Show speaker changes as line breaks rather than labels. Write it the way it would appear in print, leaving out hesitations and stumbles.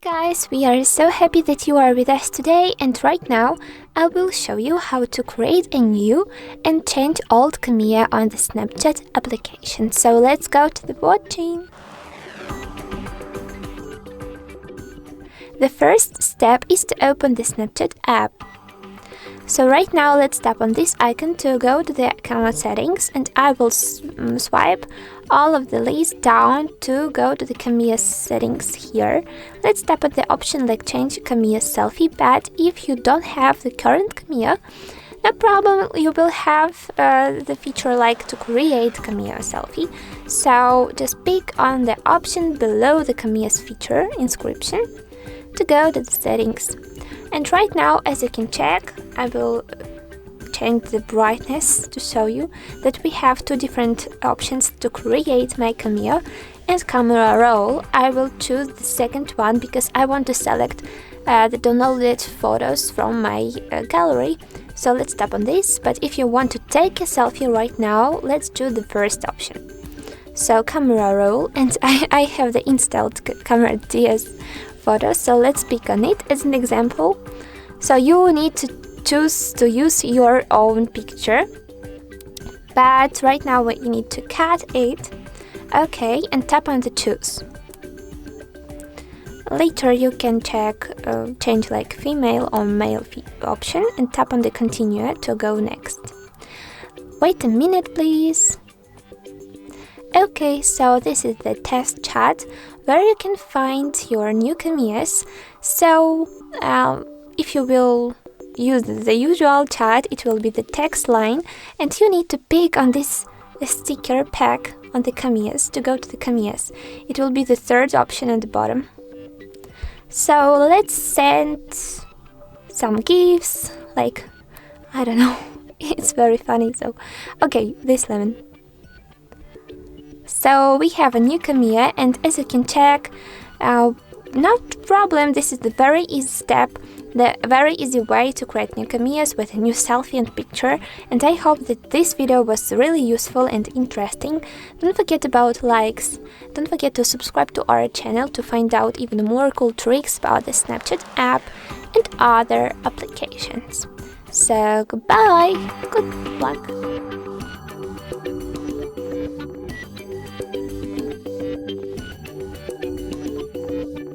Guys, we are so happy that you are with us today, and right now I will show you how to create a new and change old Cameo on the Snapchat application. So let's go to the watching. The first step is to open the Snapchat app. So right now let's tap on this icon to go to the camera settings, and I will swipe all of the list down to go to the Cameo settings here. Let's tap on the option like change Cameo Selfie, but if you don't have the current Cameo, no problem, you will have the feature like to create Cameo Selfie. So just pick on the option below the Cameo's feature inscription to go to the settings. And right now, as you can check, I will change the brightness to show you that we have two different options to create my Cameo. And camera roll, I will choose the second one because I want to select the downloaded photos from my gallery. So let's tap on this, but if you want to take a selfie right now, let's choose the first option. So camera roll, and I have the installed camera DS photo, so let's pick on it as an example. So you need to choose to use your own picture, but right now you need to cut it. Okay, and tap on the choose. Later you can change like female or male option and tap on the continue to go next. Wait a minute please. Okay, so this is the test chat where you can find your new Cameos. So if you will use the usual chat, it will be the text line, and you need to pick on this sticker pack on the Cameos to go to the Cameos. It will be the third option at the bottom. So let's send some gifts, like, I don't know, it's very funny. So okay, this lemon. So we have a new Cameo, and as you can check, no problem, this is the very easy step, the very easy way to create new Cameos with a new selfie and picture. And I hope that this video was really useful and interesting. Don't forget about likes, don't forget to subscribe to our channel to find out even more cool tricks about the Snapchat app and other applications. So goodbye, good luck.